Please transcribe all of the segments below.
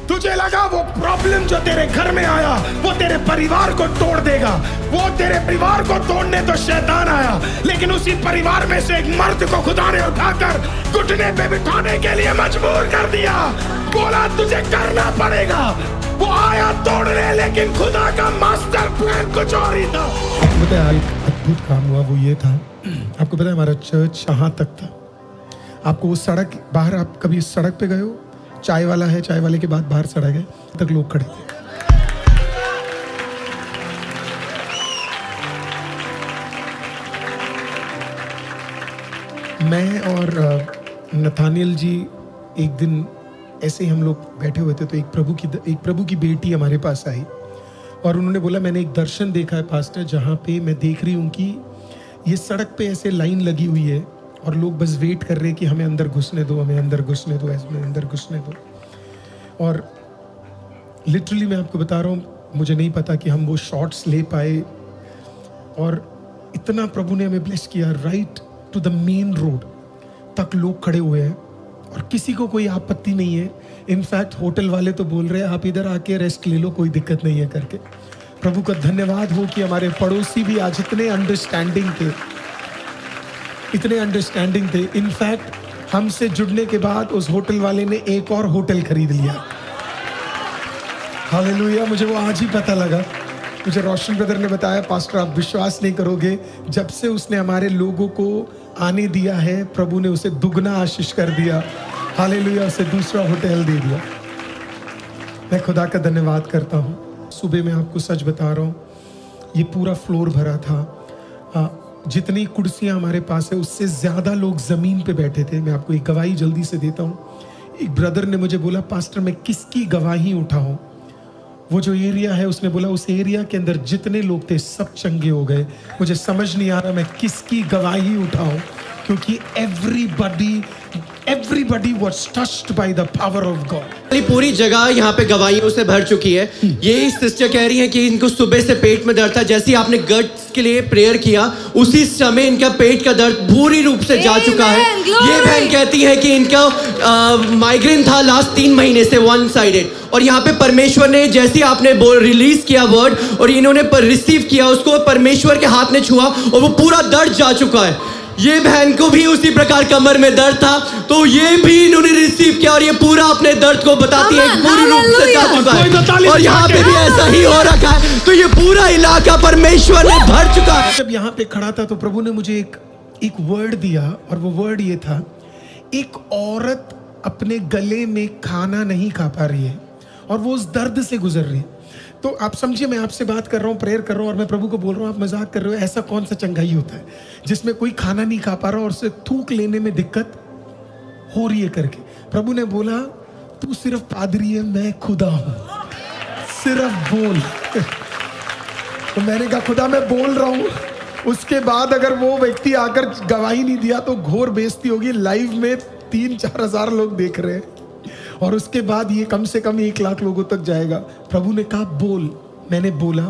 तुझे लगा वो प्रॉब्लम जो तेरे घर में आया वो तेरे परिवार को तोड़ देगा, वो तेरे परिवार को तोड़ने तो शैतान आया, लेकिन उसी परिवार में से एक मर्द को खुदा ने उठाकर घुटने पे बिठाने के लिए मजबूर कर दिया। बोला तुझे करना पड़ेगा। वो आया तोड़ने, लेकिन खुदा का मास्टर प्लान कुछ और ही था। आपको पता है एक अद्भुत काम हुआ, वो ये था, आपको पता है हमारा चर्च यहाँ तक था। आपको वो सड़क बाहर, आप कभी इस सड़क पे गए हो? चाय वाला है, चाय वाले के बाद बाहर सड़क है, तक लोग खड़े थे। मैं और नथानियल जी एक दिन ऐसे ही हम लोग बैठे हुए थे, तो एक प्रभु की बेटी हमारे पास आई और उन्होंने बोला मैंने एक दर्शन देखा है पास्टर, जहाँ पे मैं देख रही हूँ कि ये सड़क पे ऐसे लाइन लगी हुई है और लोग बस वेट कर रहे हैं कि हमें अंदर घुसने दो, हमें अंदर घुसने दो, हमें अंदर घुसने दो। और लिटरली मैं आपको बता रहा हूँ, मुझे नहीं पता कि हम वो शॉट्स ले पाए, और इतना प्रभु ने हमें ब्लेस किया। Right to the main road तक लोग खड़े हुए हैं और किसी को कोई आपत्ति नहीं है। इनफैक्ट होटल वाले तो बोल रहे हैं आप इधर आके रेस्ट ले लो, कोई दिक्कत नहीं है करके। प्रभु का धन्यवाद हो कि हमारे पड़ोसी भी आज इतने अंडरस्टैंडिंग थे, इतने अंडरस्टैंडिंग थे। इनफैक्ट हमसे जुड़ने के बाद उस होटल वाले ने एक और होटल खरीद लिया। हालेलुया, मुझे वो आज ही पता लगा। मुझे रोशन ब्रदर ने बताया, पास्टर आप विश्वास नहीं करोगे, जब से उसने हमारे लोगों को आने दिया है, प्रभु ने उसे दुगना आशीष कर दिया। हालेलुया, उसे दूसरा होटल दे दिया। मैं खुदा का धन्यवाद करता हूँ। सुबह मैं आपको सच बता रहा हूँ, ये पूरा फ्लोर भरा था। जितनी कुर्सियाँ हमारे पास है उससे ज़्यादा लोग ज़मीन पे बैठे थे। मैं आपको एक गवाही जल्दी से देता हूँ। एक ब्रदर ने मुझे बोला पास्टर मैं किसकी गवाही उठाऊँ? वो जो एरिया है, उसने बोला उस एरिया के अंदर जितने लोग थे सब चंगे हो गए। मुझे समझ नहीं आ रहा मैं किसकी गवाही उठाऊं, क्योंकि everybody was touched by the power of God। पूरी जगह यहाँ पे गवाहियों से भर चुकी है। ये सिस्टर कह रही है कि इनको सुबह से पेट में दर्द था, जैसे ही आपने गट्स के लिए प्रेयर किया उसी समय इनका पेट का दर्द पूरी रूप से जा चुका है। ये बहन कहती है कि इनका माइग्रेन था लास्ट 3 महीने से, वन साइडेड, और यहाँ पे परमेश्वर ने जैसे ही आपने रिलीज किया वर्ड और इन्होंने रिसीव किया उसको, परमेश्वर के हाथ ने छुआ और वो पूरा दर्द जा चुका है। ये बहन को भी उसी प्रकार कमर में दर्द था, तो ये भी इन्होंने रिसीव किया और ये पूरा अपने दर्द को बताती है पूरी रूप से जा चुका है। और यहाँ पे भी ऐसा ही हो रखा है, तो ये पूरा इलाका परमेश्वर ने भर चुका है। जब यहाँ पे खड़ा था तो प्रभु ने मुझे एक वर्ड दिया, और वो वर्ड ये था, एक औरत अपने गले में खाना नहीं खा पा रही है और वो उस दर्द से गुजर रही है। तो आप समझिए, मैं आपसे बात कर रहा हूँ, प्रेयर कर रहा हूँ, और मैं प्रभु को बोल रहा हूँ आप मजाक कर रहे हो। ऐसा कौन सा चंगाई होता है जिसमें कोई खाना नहीं खा पा रहा और उसे थूक लेने में दिक्कत हो रही है करके। प्रभु ने बोला तू सिर्फ पादरी है, मैं खुदा हूं, सिर्फ बोल। तो मैंने कहा खुदा मैं बोल रहा हूं, उसके बाद अगर वो व्यक्ति आकर गवाही नहीं दिया तो घोर बेइज्जती होगी। लाइव में 3-4 हजार लोग देख रहे हैं, और उसके बाद ये कम से कम 1 लाख लोगों तक जाएगा। प्रभु ने कहा बोल। मैंने बोला,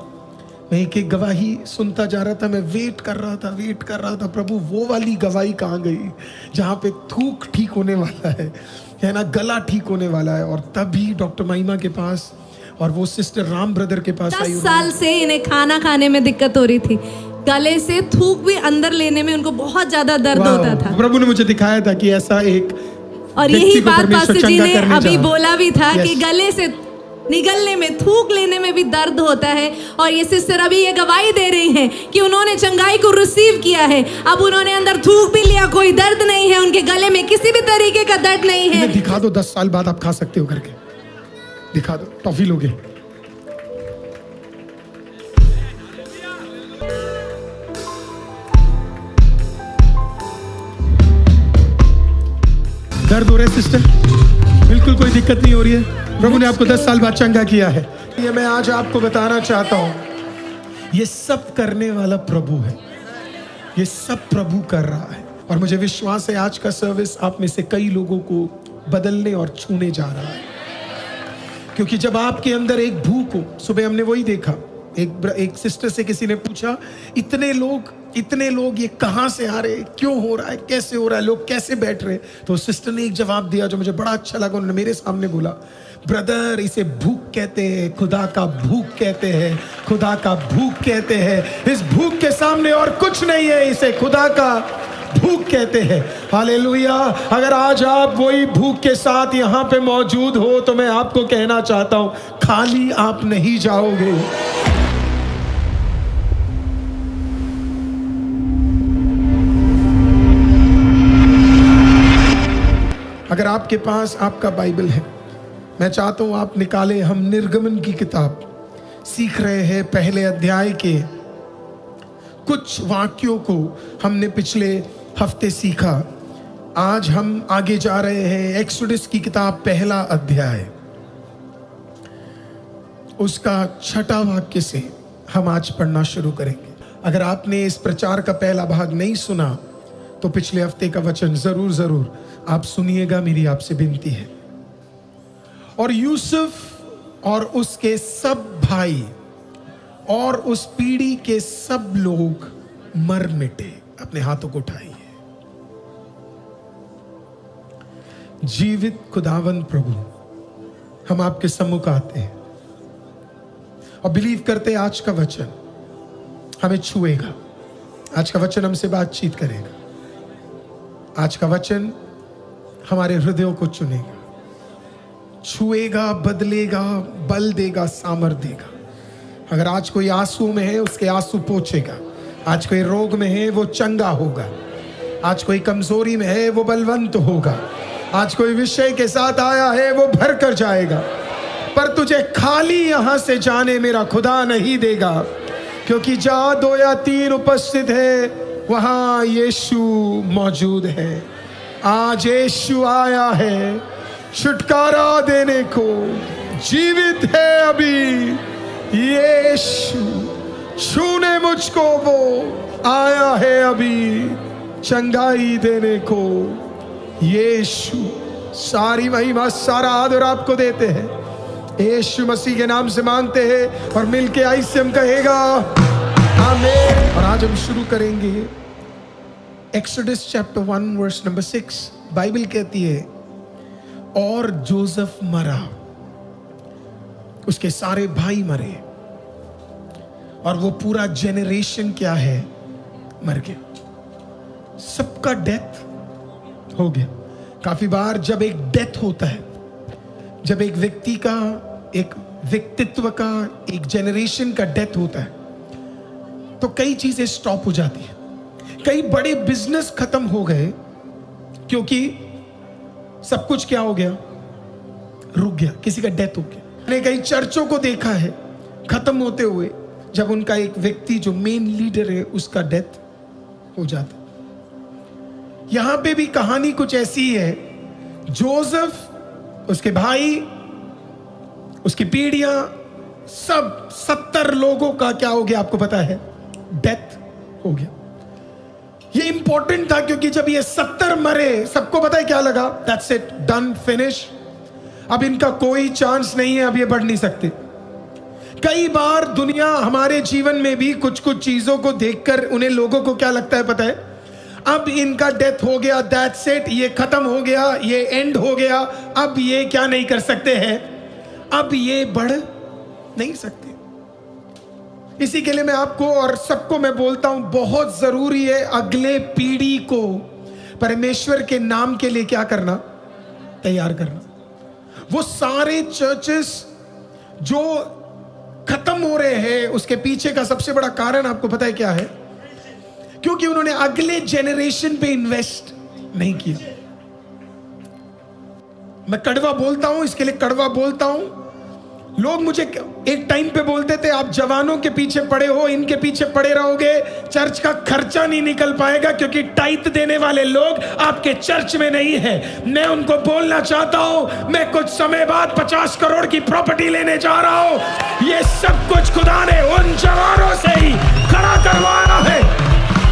मैं एक गवाही सुनता जा रहा था, मैं वेट कर रहा था प्रभु वो वाली गवाही कहाँ गई जहाँ पे थूक ठीक होने वाला है ना, गला ठीक होने वाला है। और तभी डॉक्टर महिमा के पास और वो सिस्टर राम ब्रदर के पास आई। 10 साल से इन्हें खाना खाने में दिक्कत हो रही थी, गले से थूक भी अंदर लेने में उनको बहुत ज्यादा दर्द होता था। प्रभु ने मुझे दिखाया था कि ऐसा एक, और यही बात पास्टर जी ने अभी बोला भी था कि गले से निगलने में, थूक लेने में भी दर्द होता है। और ये सिस्टर अभी ये गवाही दे रही हैं कि उन्होंने चंगाई को रिसीव किया है, अब उन्होंने अंदर थूक भी लिया, कोई दर्द नहीं है, उनके गले में किसी भी तरीके का दर्द नहीं है। दिखा दो 10 साल बाद आप खा सकते हो करके, दिखा दो, टॉफी लोगे। दर्द हो रहा है सिस्टर? बिल्कुल कोई दिक्कत नहीं हो रही है। प्रभु ने आपको 10 साल बाद चंगा किया है। ये मैं आज आपको बताना चाहता हूं, ये सब करने वाला प्रभु है, ये सब प्रभु कर रहा है। और मुझे विश्वास है आज का सर्विस आप में से कई लोगों को बदलने और छूने जा रहा है, क्योंकि जब आपके अंदर एक भूख हो। सुबह हमने वही देखा, एक सिस्टर से किसी ने पूछा, इतने लोग इतने लोग ये कहाँ से आ रहे, क्यों हो रहा है, कैसे हो रहा है, लोग कैसे बैठ रहे? तो सिस्टर ने एक जवाब दिया जो मुझे बड़ा अच्छा लगा। उन्होंने मेरे सामने बोला, ब्रदर इसे भूख कहते हैं, खुदा का भूख कहते हैं, खुदा का भूख कहते हैं। इस भूख के सामने और कुछ नहीं है, इसे खुदा का भूख कहते हैं। हालेलुया। अगर आज आप वही भूख के साथ यहाँ पे मौजूद हो तो मैं आपको कहना चाहता हूँ, खाली आप नहीं जाओगे। अगर आपके पास आपका बाइबल है, मैं चाहता हूं आप निकालें। हम निर्गमन की किताब सीख रहे हैं, पहले अध्याय के कुछ वाक्यों को हमने पिछले हफ्ते सीखा। आज हम आगे जा रहे हैं एक्सोडस की किताब पहला अध्याय, उसका 6वां वाक्य से हम आज पढ़ना शुरू करेंगे। अगर आपने इस प्रचार का पहला भाग नहीं सुना तो पिछले हफ्ते का वचन जरूर आप सुनिएगा, मेरी आपसे विनती है। और यूसुफ और उसके सब भाई और उस पीढ़ी के सब लोग मर मिटे। अपने हाथों को उठाइए। जीवित खुदावन प्रभु, हम आपके सम्मुख आते हैं और बिलीव करते हैं आज का वचन हमें छुएगा, आज का वचन हमसे बातचीत करेगा, आज का वचन हमारे हृदयों को चुनेगा, छुएगा, बदलेगा, बल देगा, सामर्थ देगा। अगर आज कोई आंसू में है उसके आंसू पोंछेगा, आज कोई रोग में है वो चंगा होगा, आज कोई कमजोरी में है वो बलवंत होगा, आज कोई विषय के साथ आया है वो भर कर जाएगा। पर तुझे खाली यहां से जाने मेरा खुदा नहीं देगा, क्योंकि जहां 2 या 3 उपस्थित है वहां यीशु मौजूद है। आज यीशु आया है छुटकारा देने को, जीवित है अभी यीशु, छूने मुझको वो आया है अभी, चंगाई देने को यीशु। सारी महिमा सारा आदर आपको देते हैं, यीशु मसीह के नाम से मांगते हैं और मिलके ऐसे हम कहेगा आमीन। और आज हम शुरू करेंगे Exodus chapter 1 verse number 6। Bible कहती है और जोसेफ मरा, उसके सारे भाई मरे और वो पूरा जेनरेशन क्या है, मर गया। सबका डेथ हो गया। काफी बार जब एक डेथ होता है, जब एक व्यक्ति का, एक व्यक्तित्व का, एक जेनरेशन का डेथ होता है तो कई चीजें स्टॉप हो जाती है। कई बड़े बिजनेस खत्म हो गए क्योंकि सब कुछ क्या हो गया, रुक गया, किसी का डेथ हो गया। मैंने कई चर्चों को देखा है खत्म होते हुए जब उनका एक व्यक्ति जो मेन लीडर है उसका डेथ हो जाता। यहां पे भी कहानी कुछ ऐसी है। जोसेफ, उसके भाई, उसकी पीढ़ियां, सब 70 लोगों का क्या हो गया आपको पता है, डेथ हो गया। ये इंपॉर्टेंट था क्योंकि जब ये 70 मरे सबको पता है क्या लगा, दैट्स इट, डन, फिनिश, अब इनका कोई चांस नहीं है, अब ये बढ़ नहीं सकते। कई बार दुनिया हमारे जीवन में भी कुछ कुछ चीजों को देखकर उन्हें लोगों को क्या लगता है पता है, अब इनका डेथ हो गया, दैट्स इट, ये खत्म हो गया, ये एंड हो गया, अब ये क्या नहीं कर सकते हैं, अब ये बढ़ नहीं सकते। इसी के लिए मैं आपको और सबको मैं बोलता हूं, बहुत जरूरी है अगले पीढ़ी को परमेश्वर के नाम के लिए क्या करना, तैयार करना। वो सारे चर्चेस जो खत्म हो रहे हैं उसके पीछे का सबसे बड़ा कारण आपको पता है क्या है, क्योंकि उन्होंने अगले जेनरेशन पे इन्वेस्ट नहीं किया। मैं कड़वा बोलता हूं, इसके लिए कड़वा बोलता हूं। लोग मुझे एक टाइम पे बोलते थे आप जवानों के पीछे पड़े हो, इनके पीछे पड़े रहोगे, चर्च का खर्चा नहीं निकल पाएगा क्योंकि टाइट देने वाले लोग आपके चर्च में नहीं है। मैं उनको बोलना चाहता हूं, मैं कुछ समय बाद 50 करोड़ की प्रॉपर्टी लेने जा रहा हूं। ये सब कुछ खुदा ने उन जवानों से ही खड़ा करवाया है।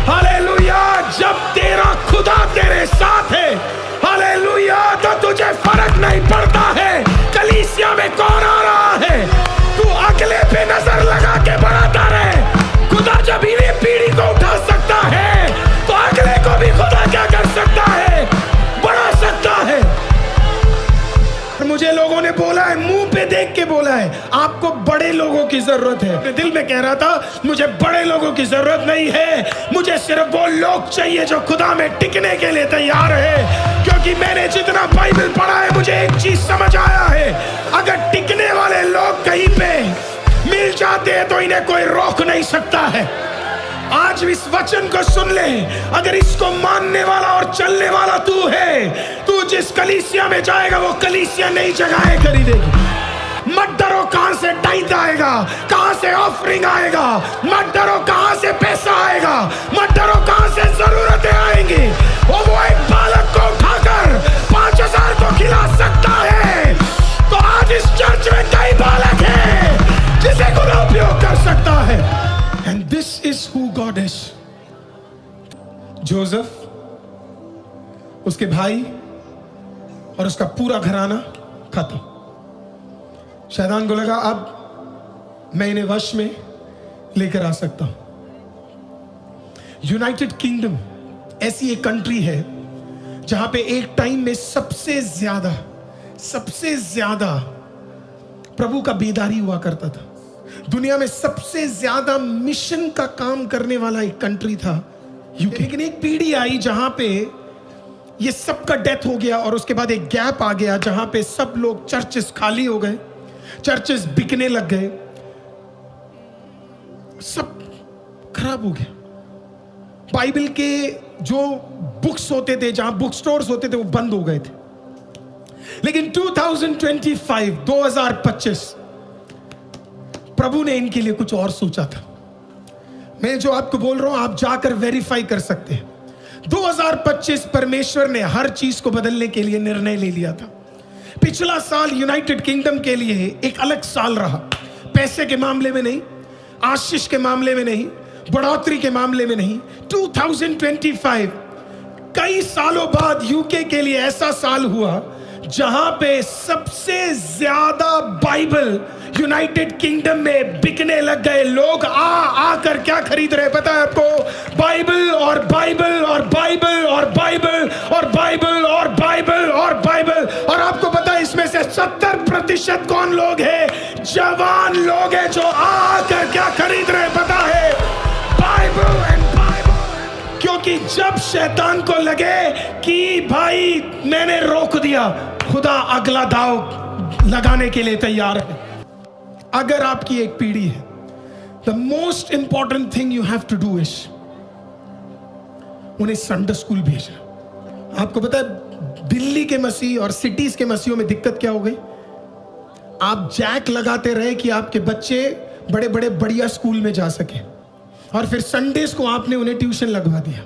हालेलुया। जब तेरा खुदा तेरे साथ है, हालेलुया, तो तुझे फर्क नहीं पड़ता है कलीसिया में कौन आ रहा है, तू अगले पे नजर लगा के बढ़ाता रहे। खुदा जब इन्हीं पीढ़ी को उठा सकता देख के बोला है आपको बड़े लोगों की जरूरत है। अपने दिल में कह रहा था मुझे बड़े लोगों की जरूरत नहीं है, मुझे सिर्फ वो लोग चाहिए जो खुदा में टिकने के लिए तैयार है। क्योंकि मैंने जितना बाइबल पढ़ा है मुझे एक चीज समझ आया है, अगर टिकने वाले लोग कहीं पे मिल जाते हैं तो इन्हें कोई रोक नहीं सकता है। आज इस वचन को सुन ले, अगर इसको मानने वाला और चलने वाला तू है, तू जिस कलीसिया में जाएगा वो कलीसिया नई जगह खरीदेगी। मत डरो कहां से टाइट आएगा, कहां से ऑफरिंग आएगा, मत डरो कहां से पैसा आएगा, मत डरो कहां से जरूरतें आएंगी। वो एक बालक को उठाकर 5000 को खिला सकता है। तो आज इस चर्च में कई बालक हैं जिसे खुदा उपयोग कर सकता है। And this is who God is. Joseph, उसके भाई और उसका पूरा घराना खत्म। शैतान को लगा अब मैं इन्हें वश में लेकर आ सकता हूं। यूनाइटेड किंगडम ऐसी एक कंट्री है जहां पे एक टाइम में सबसे ज्यादा प्रभु का बेदारी हुआ करता था। दुनिया में सबसे ज्यादा मिशन का काम करने वाला एक कंट्री था यूके। लेकिन एक पीढ़ी आई जहां पे ये सबका डेथ हो गया और उसके बाद एक गैप आ गया जहां पे सब लोग, चर्चेस खाली हो गए, चर्चेस बिकने लग गए, सब खराब हो गया। बाइबल के जो बुक्स होते थे, जहां बुक स्टोर्स होते थे, वो बंद हो गए थे। लेकिन 2025 प्रभु ने इनके लिए कुछ और सोचा था। मैं जो आपको बोल रहा हूं आप जाकर वेरीफाई कर सकते हैं। 2025 परमेश्वर ने हर चीज को बदलने के लिए निर्णय ले लिया था। पिछला साल यूनाइटेड किंगडम के लिए एक अलग साल रहा। पैसे के मामले में नहीं, आशीष के मामले में नहीं, बढ़ोतरी के मामले में नहीं। 2025 कई सालों बाद यूके के लिए ऐसा साल हुआ जहां पे सबसे ज्यादा बाइबल यूनाइटेड किंगडम में बिकने लग गए। लोग आकर क्या खरीद रहे पता है आपको? बाइबल और बाइबल और बाइबल और बाइबल और बाइबल और बाइबल और बाइबल। और आपको पता है इसमें से 70% कौन लोग हैं? जवान लोग हैं जो आकर क्या खरीद रहे पता है? Bible and Bible. क्योंकि जब शैतान को लगे कि भाई मैंने रोक दिया, खुदा अगला दाव लगाने के लिए तैयार है। अगर आपकी एक पीढ़ी है, the most important thing you have to do is उन्हें संडे स्कूल भेजना। आपको पता है दिल्ली के मसीह और सिटीज के मसीहों में दिक्कत क्या हो गई? आप जैक लगाते रहे कि आपके बच्चे बड़े बड़े बढ़िया स्कूल में जा सके, और फिर संडेज को आपने उन्हें ट्यूशन लगवा दिया।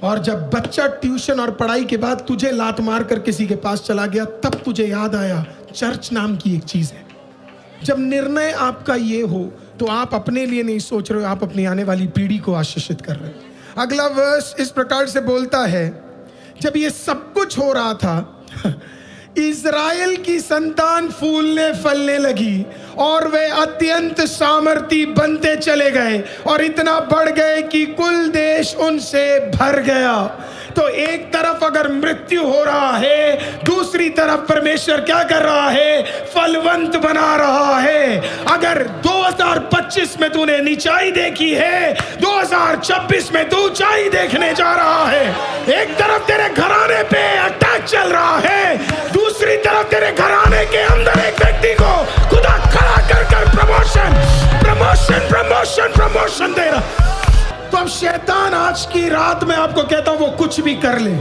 और जब बच्चा ट्यूशन और पढ़ाई के बाद तुझे लात मार कर किसी के पास चला गया, तब तुझे याद आया चर्च नाम की एक चीज है। जब निर्णय आपका ये हो तो आप अपने लिए नहीं सोच रहे हो, आप अपनी आने वाली पीढ़ी को आशीषित कर रहे हो। अगला वर्स इस प्रकार से बोलता है, जब ये सब कुछ हो रहा था इज़राइल की संतान फूलने फलने लगी और वे अत्यंत सामर्थी बनते चले गए और इतना बढ़ गए कि कुल देश उनसे भर गया। तो एक तरफ अगर मृत्यु हो रहा है, दूसरी तरफ परमेश्वर क्या कर रहा है? फलवंत बना रहा है। अगर 2025 में तूने नीचाई देखी है, 2026 में तू ऊंचाई देखने जा रहा है। एक तरफ तेरे घराने पे अटैक चल रहा है, दूसरी तरफ तेरे घराने के अंदर एक व्यक्ति को खुदा खड़ा कर कर प्रमोशन प्रमोशन प्रमोशन प्रमोशन दे रहा। तो अब शैतान आज की रात में आपको कहता हूं वो कुछ भी कर ले,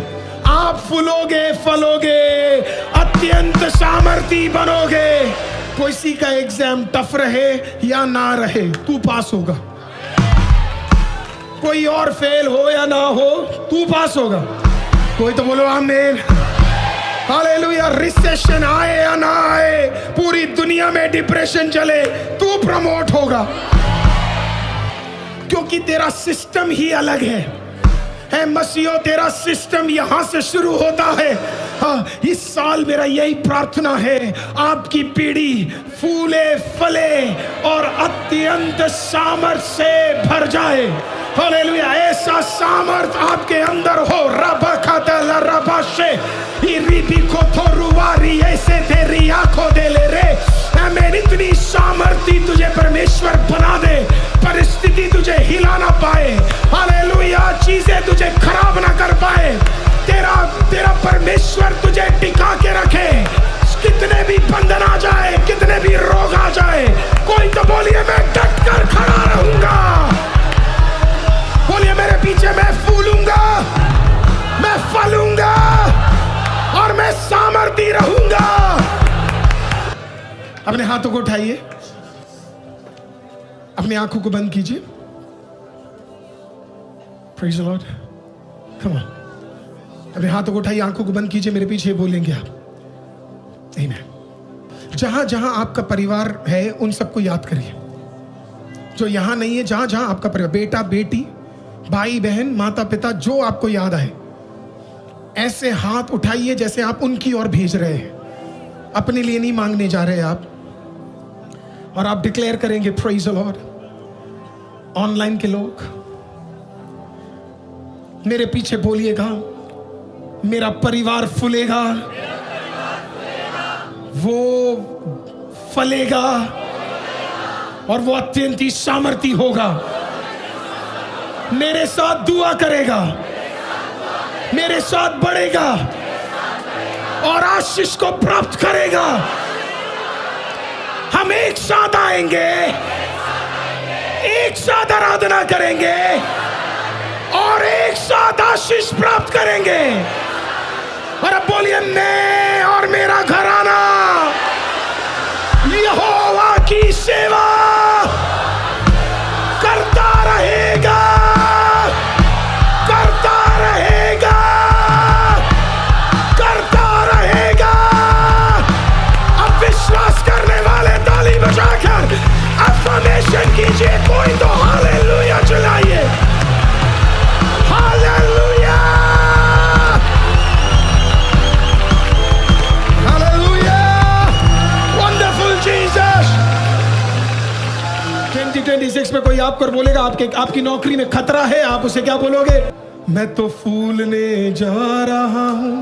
आप फूलोगे फलोगे, अत्यंत सामर्थी बनोगे। किसी का एग्जाम टफ रहे या ना रहे, तू पास होगा। कोई और फेल हो या ना हो, तू पास होगा। कोई तो बोलो आमीन, हालेलुया। रिसेशन आए या ना आए, पूरी दुनिया में डिप्रेशन चले, तू प्रमोट होगा, क्योंकि तेरा सिस्टम ही अलग है मसीहो। तेरा सिस्टम यहां से शुरू होता है। हाँ, इस साल मेरा यही प्रार्थना है, आपकी पीढ़ी फूले फले और अत्यंत सामर्थ से भर जाए। हालेलुया। ऐसा सामर्थ आपके अंदर हो। रबा खाता ला रबा शे इरिबी को थोरुवारी ऐसे तेरी आंखों दे ले रे आमीन। इतनी सामर्थ्य तुझे परमेश्वर बना दे, परिस्थिति तुझे हिला ना पाए, हालेलुया, चीजें तुझे खराब ना कर पाए, तेरा परमेश्वर तुझे टिका के रखे। कितने भी बंधन आ जाए, कितने भी रोग आ जाए, कोई तो बोलिए मैं डट कर खड़ा रहूंगा, बोलिए मेरे पीछे मैं फूलूंगा, मैं फलूंगा और मैं सामर्थी रहूंगा। अपने हाथों को उठाइए, अपनी आंखों को बंद कीजिए। Praise the Lord, come on. अपने हाथों को उठाइए, आंखों को बंद कीजिए, मेरे पीछे बोलेंगे आप। आमीन। जहां जहां आपका परिवार है उन सबको याद करिए, जो यहां नहीं है, जहां जहां आपका परिवार, बेटा बेटी, भाई बहन, माता पिता, जो आपको याद आए, ऐसे हाथ उठाइए जैसे आप उनकी ओर भेज रहे हैं, अपने लिए नहीं मांगने जा रहे आप। और आप डिक्लेयर करेंगे, प्रेज़ द लॉर्ड। ऑनलाइन के लोग मेरे पीछे बोलिएगा, मेरा परिवार फूलेगा, वो फलेगा और वो अत्यंत ही सामर्थी होगा। मेरे साथ दुआ करेगा, मेरे साथ बढ़ेगा और आशीष को प्राप्त करेगा। हम एक साथ आएंगे, एक साथ आराधना करेंगे और एक साथ आशीष प्राप्त करेंगे। और अब बोलिए, मैं और मेरा घराना यहोवा की सेवा करता रहेगा, करता रहेगा, करता रहेगा। अब विश्वास करने वाले ताली बजाकर अफर्मेशन कीजिए, कोई तो हालेलुया चलाइए, हालेलुया, हालेलुया, वंडरफुल जीसस। 2026 में कोई आपको बोलेगा आपकी नौकरी में खतरा है, आप उसे क्या बोलोगे? मैं तो फूलने जा रहा हूं,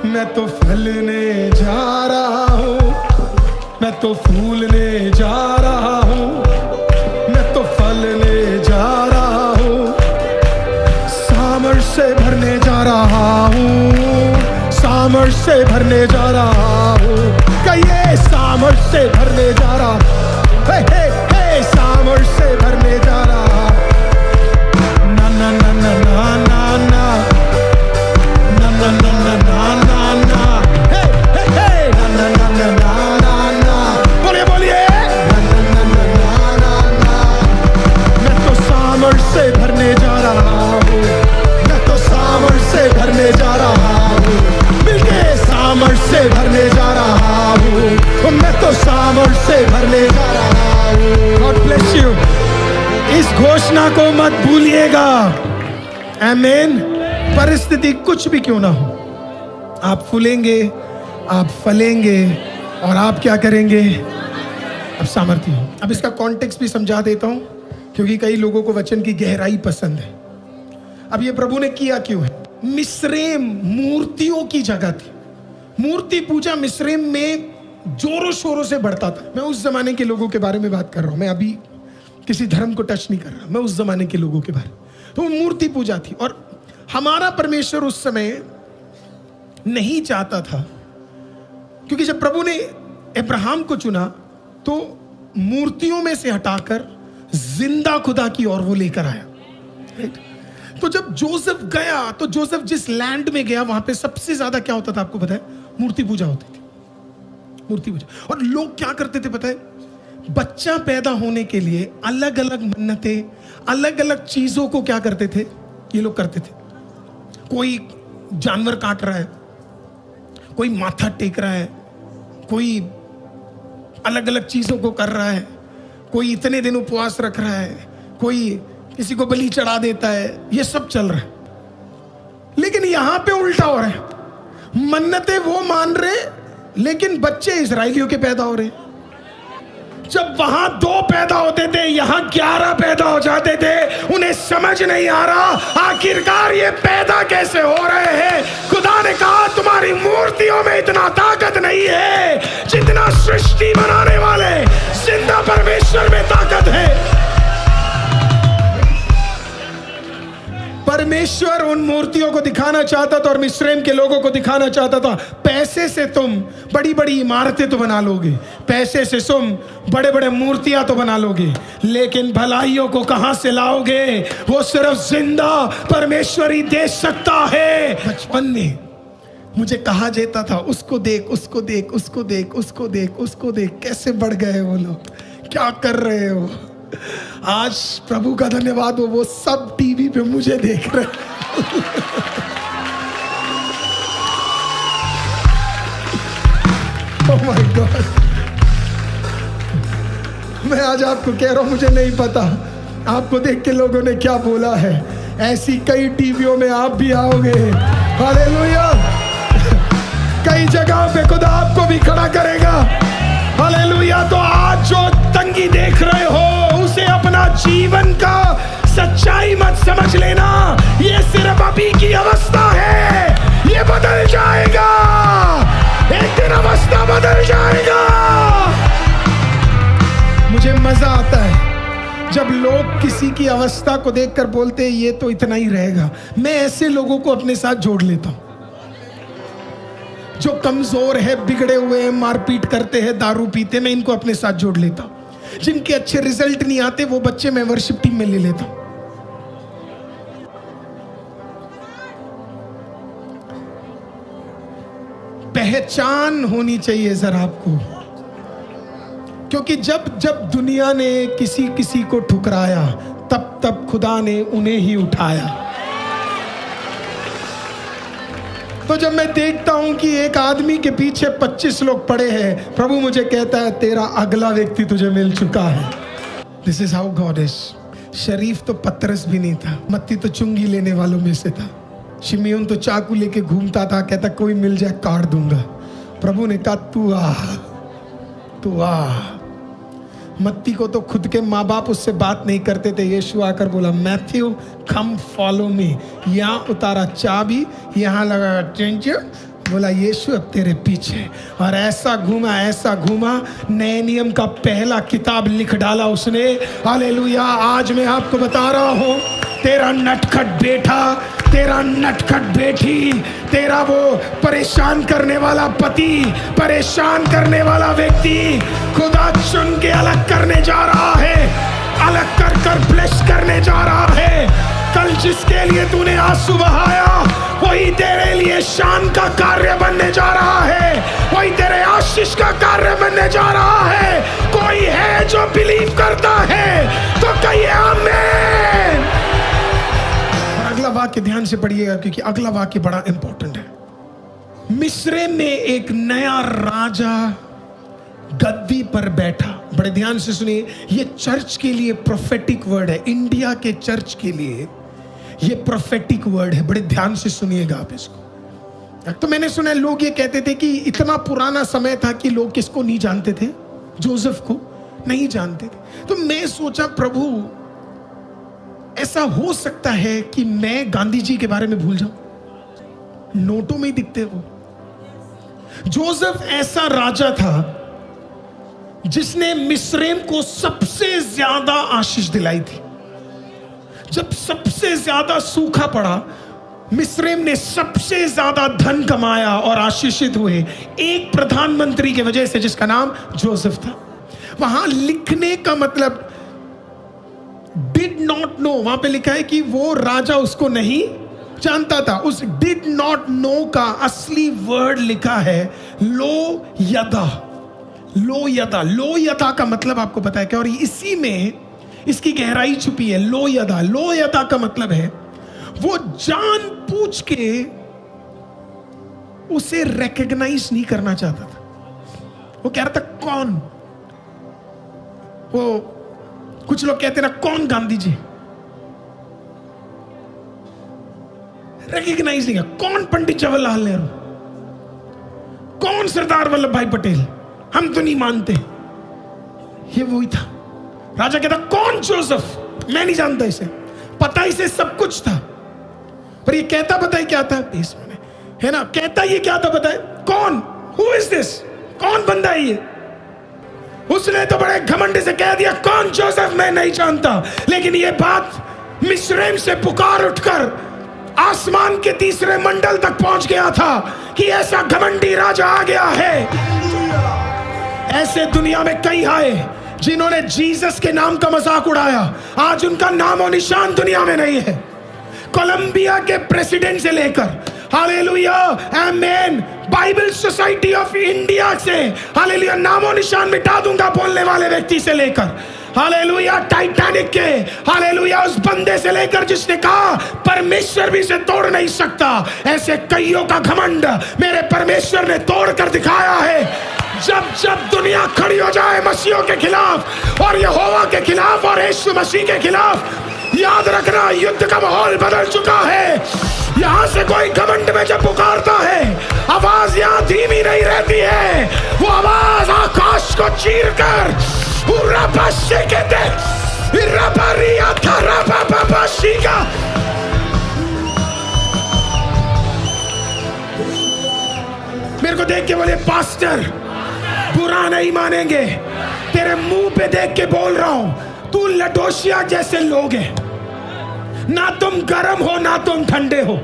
मैं तो फलने जा रहा हूं, मैं तो फूलने जा रहा हूं, मैं तो फलने जा रहा हूं, सामर्थ से भरने जा रहा हूं, सामर्थ से भरने जा रहा हूं, कहिए सामर्थ से भरने जा रहा, हे हे हे, सामर्थ से भरने जा रहा, ना ना ना ना ना ना ना ना ना ना ना ना ना, हे हे हे, ना ना ना ना ना ना ना, बोलिए बोलिए, ना ना ना ना ना ना, मैं तो सामर्थ से भरने जा रहा हूँ, मैं तो सामर्थ से भरने जा रहा हूँ, मिलके सामर्थ से भरने जा रहा हूँ, मैं तो सामर्थ से भरने जा रहा हूँ। God bless you. इस घोषणा को मत भूलिएगा। आमीन। परिस्थिति कुछ भी क्यों ना हो, आप फूलेंगे, आप फलेंगे और आप क्या करेंगे? अब सामर्थ्य हो। अब इसका कॉन्टेक्स्ट भी समझा देता हूं, क्योंकि कई लोगों को वचन की गहराई पसंद है। अब ये प्रभु ने किया क्यों है? मिस्रेम मूर्तियों की जगह थी। मूर्ति पूजा मिस्रेम में जोरों शोरों से बढ़ता था। मैं उस जमाने के लोगों के बारे में बात कर रहा हूं, मैं अभी किसी धर्म को टच नहीं कर रहा, मैं उस जमाने के लोगों के बारे में। तो वो मूर्ति पूजा थी और हमारा परमेश्वर उस समय नहीं चाहता था, क्योंकि जब प्रभु ने अब्राहम को चुना तो मूर्तियों में से हटाकर जिंदा खुदा की ओर वो लेकर आया, राइट? तो जब जोसेफ गया तो जोसेफ जिस लैंड में गया वहां पे सबसे ज्यादा क्या होता था आपको पता है? मूर्ति पूजा होती थी, मूर्ति पूजा। और लोग क्या करते थे पता है? बच्चा पैदा होने के लिए अलग अलग मन्नतें, अलग अलग चीजों को क्या करते थे? ये लोग करते थे। कोई जानवर काट रहा है, कोई माथा टेक रहा है, कोई अलग अलग चीजों को कर रहा है, कोई इतने दिन उपवास रख रहा है, कोई किसी को बलि चढ़ा देता है, ये सब चल रहा है। लेकिन यहां पे उल्टा हो रहा है। मन्नतें वो मान रहे, लेकिन बच्चे इजराइलियों के पैदा हो रहे। जब वहां 2 पैदा होते थे, यहां 11 पैदा हो जाते थे। उन्हें समझ नहीं आ रहा आखिरकार ये पैदा कैसे हो रहे हैं। खुदा ने कहा तुम्हारी मूर्तियों में इतना ताकत नहीं है जितना सृष्टि बनाने वाले जिंदा परमेश्वर में ताकत है। परमेश्वर उन मूर्तियों को दिखाना चाहता था और मिस्रैम के लोगों को दिखाना चाहता था, पैसे से तुम बड़ी बड़ी इमारतें तो बना लोगे, पैसे से तुम बड़े बड़े मूर्तियां तो बना लोगे, लेकिन भलाइयों को कहां से लाओगे? वो सिर्फ जिंदा परमेश्वर ही दे सकता है। बचपन में मुझे कहा जाता था उसको देख, उसको देख, उसको देख, उसको देख, उसको देख, कैसे बढ़ गए वो लोग, क्या कर रहे हो। आज प्रभु का धन्यवाद हो, वो सब टीवी पे मुझे देख रहे ओह माय गॉड। मैं आज आपको कह रहा हूं, मुझे नहीं पता आपको देख के लोगों ने क्या बोला है। ऐसी कई टीवियों में आप भी आओगे, हालेलुया। कई जगह पे खुदा आपको भी खड़ा करेगा, हालेलुया। तो आज जो तंगी देख रहे हो उसे अपना जीवन का सच्चाई मत समझ लेना। ये सिर्फ अभी की अवस्था है, ये बदल जाएगा, एक दिन अवस्था बदल जाएगा। मुझे मजा आता है जब लोग किसी की अवस्था को देखकर बोलते हैं ये तो इतना ही रहेगा। मैं ऐसे लोगों को अपने साथ जोड़ लेता हूं जो कमजोर है, बिगड़े हुए हैं, मारपीट करते हैं, दारू पीते, मैं इनको अपने साथ जोड़ लेता हूं। जिनके अच्छे रिजल्ट नहीं आते वो बच्चे मैं वर्शिप टीम में ले लेता हूं। पहचान होनी चाहिए सर आपको, क्योंकि जब जब दुनिया ने किसी किसी को ठुकराया तब तब खुदा ने उन्हें ही उठाया। तो जब मैं देखता हूं कि एक आदमी के पीछे 25 लोग पड़े हैं, प्रभु मुझे कहता है तेरा अगला व्यक्ति तुझे मिल चुका है। This is how God is. शरीफ तो पतरस भी नहीं था, मत्ती तो चुंगी लेने वालों में से था, शिमयोन तो चाकू लेके घूमता था, कहता कोई मिल जाए काट दूंगा। प्रभु ने कहा तू आ, तू आ। मत्ती को तो खुद के माँ बाप उससे बात नहीं करते थे। यीशु आकर बोला मैथ्यू कम फॉलो मी, यहाँ उतारा चाबी, यहाँ लगा टेंशन, बोला यीशु अब तेरे पीछे। और ऐसा घूमा, ऐसा घूमा, नए नियम का पहला किताब लिख डाला उसने। हालेलुया। आज मैं आपको बता रहा हूँ तेरा नटखट बेटा, तेरा नटखट बेटी, तेरा वो परेशान करने वाला पति, परेशान करने वाला व्यक्ति खुदा चुन के अलग करने जा रहा है, अलग कर कर ब्लेस करने जा रहा है। कल जिसके लिए तूने आंसू बहाया वही तेरे लिए शान का कार्य बनने जा रहा है, वही तेरे आशीष का कार्य बनने जा रहा है। कोई है जो बिलीव करता है तो कहिए आमीन। अगला वाक्य ध्यान से पढ़िएगा क्योंकि अगला वाक्य बड़ा इंपॉर्टेंट है। मिस्र में एक नया राजा गद्दी पर बैठा। बड़े ध्यान से सुनिए, ये चर्च के लिए प्रोफेटिक वर्ड है, इंडिया के चर्च के लिए ये प्रोफेटिक वर्ड है। बड़े ध्यान से सुनिएगा आप इसको। तो मैंने सुना है लोग ये कहते थे कि इतना पुराना समय था कि लोग किसको नहीं जानते थे, जोसेफ को नहीं जानते थे। तो मैं सोचा प्रभु ऐसा हो सकता है कि मैं गांधी जी के बारे में भूल जाऊं, नोटों में ही दिखते वो। जोसेफ ऐसा राजा था जिसने मिस्रैम को सबसे ज्यादा आशीष दिलाई थी। जब सबसे ज्यादा सूखा पड़ा, मिस्रैम ने सबसे ज्यादा धन कमाया और आशीषित हुए एक प्रधानमंत्री की वजह से जिसका नाम जोसेफ था। वहां लिखने का मतलब डिड नॉट नो, वहां पे लिखा है कि वो राजा उसको नहीं जानता था। उस डिड नॉट नो का असली वर्ड लिखा है लो यदा। लो यदा, लो यदा का मतलब आपको पता है क्या? और इसी में इसकी गहराई छुपी है। लो यदा, लो यदा का मतलब है वो जान पूछ के उसे रिकॉग्नाइज नहीं करना चाहता था। वो कह रहा था कौन, वो कुछ लोग कहते ना कौन गांधी जी, रिकॉग्नाइज नहीं किया। कौन पंडित जवाहरलाल नेहरू, कौन सरदार वल्लभ भाई पटेल, हम तो नहीं मानते। ये वही था। राजा कहता कौन जोसेफ? मैं नहीं जानता इसे, पता इसे सब कुछ था, पर ये कहता पता है क्या था? है ना, कहता ये क्या था पता है? कौन? Who is this? कौन बंदा है ये? उसने तो बड़े घमंड से कह दिया कौन जोसेफ? मैं नहीं जानता। लेकिन ये बात मिस्रैम से पुकार उठकर आसमान के तीसरे मंडल तक पहुंच गया था कि ऐसा घमंडी राजा आ गया है। ऐसे दुनिया में कई आए जिन्होंने जीसस के नाम का मजाक उड़ाया, आज उनका नाम और निशान दुनिया में नहीं है। कोलंबिया के प्रेसिडेंट से लेकर, hallelujah, amen, Bible society of India से, हालेलुया, नामो निशान मिटा दूंगा बोलने वाले व्यक्ति से लेकर, हालेलुया, टाइटैनिक के, हालेलुया, उस बंदे से लेकर जिसने कहा परमेश्वर भी इसे तोड़ नहीं सकता, ऐसे कईयों का घमंड मेरे परमेश्वर ने तोड़ कर दिखाया है। जब जब दुनिया खड़ी हो जाए मसीहों के खिलाफ और यहोवा के खिलाफ और यीशु मसीह के खिलाफ, याद रखना युद्ध का माहौल बदल चुका है। यहां से कोई घमंड में जब पुकारता है, आवाज यहां धीमी नहीं रहती है, वो आवाज आकाश को चीर कर मेरे को देख के बोले पास्टर बुरा नहीं मानेंगे, तेरे मुंह पे देख के बोल रहा हूं, तू लडोशिया जैसे लोग हैं, ना तुम गर्म हो ना तुम ठंडे हो,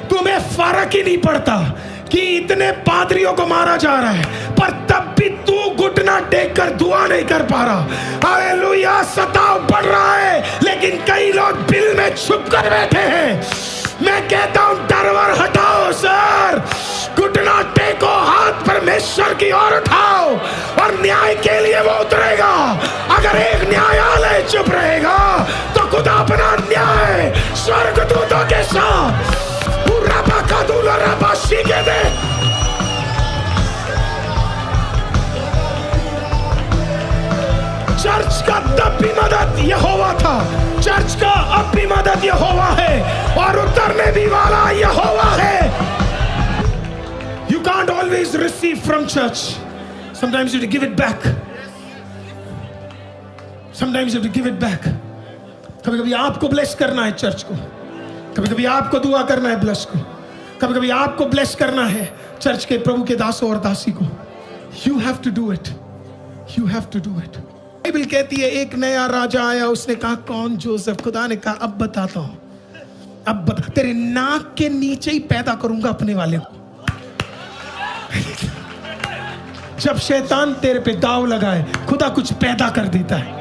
तुम्हें फर्क ही नहीं पड़ता कि इतने पादरियों को मारा जा रहा है, पर तब भी तू घुटना टेक कर दुआ नहीं कर पा रहा। हालेलुया, सताव बढ़ रहा है, लेकिन कई लोग बिल में छुप कर बैठे हैं। मैं कहता हूं डरवर हटाओ सर, घुटना टेको, हाथ परमेश्वर की ओर उठाओ और न्याय के लिए वो उतरेगा। अगर एक न्यायालय चुप रहेगा तो खुदा अपना न्याय स्वर्गदूतों के साथ के दे। चर्च का तब भी मदद यहोवा था, चर्च का अब भी मदद यहोवा है और उतरने भी वाला यहोवा है। You can't always receive from church. Sometimes you have to give it back. Sometimes you have to give it back. कभी कभी आपको ब्लेस करना है चर्च को, कभी कभी आपको दुआ करना है ब्लेस को, कभी कभी आपको ब्लेस करना है चर्च के प्रभु के दासों और दासी को। You have to do it. You have to do it. Bible कहती है एक नया राजा आया, उसने कहा कौन जोसेफ? खुदा ने कहा अब बताता हूं, अब बता, तेरे नाक के नीचे ही पैदा करूंगा अपने वाले को। जब शैतान तेरे पे दाव लगाए, खुदा कुछ पैदा कर देता है,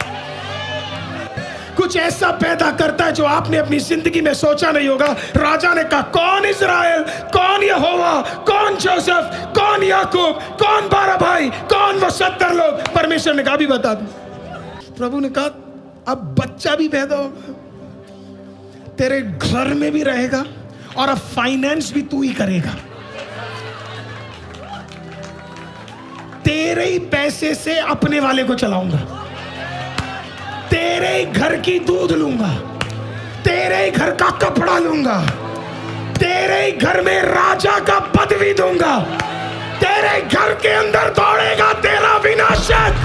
कुछ ऐसा पैदा करता है जो आपने अपनी जिंदगी में सोचा नहीं होगा। राजा ने कहा कौन इज़राइल, कौन यहोवा, कौन जोसेफ, कौन याकूब, कौन 12 भाई, कौन वो 70 लोग? परमेश्वर ने कहा भी बता दूं। प्रभु ने कहा अब बच्चा भी पैदा होगा, तेरे घर में भी रहेगा और अब फाइनेंस भी तू ही करेगा, तेरे ही पैसे से अपने वाले को चलाऊंगा, तेरे ही घर की दूध लूंगा, तेरे ही घर का कपड़ा लूंगा, तेरे ही घर में राजा का पदवी दूंगा, तेरे घर के अंदर दौड़ेगा तेरा विनाशक।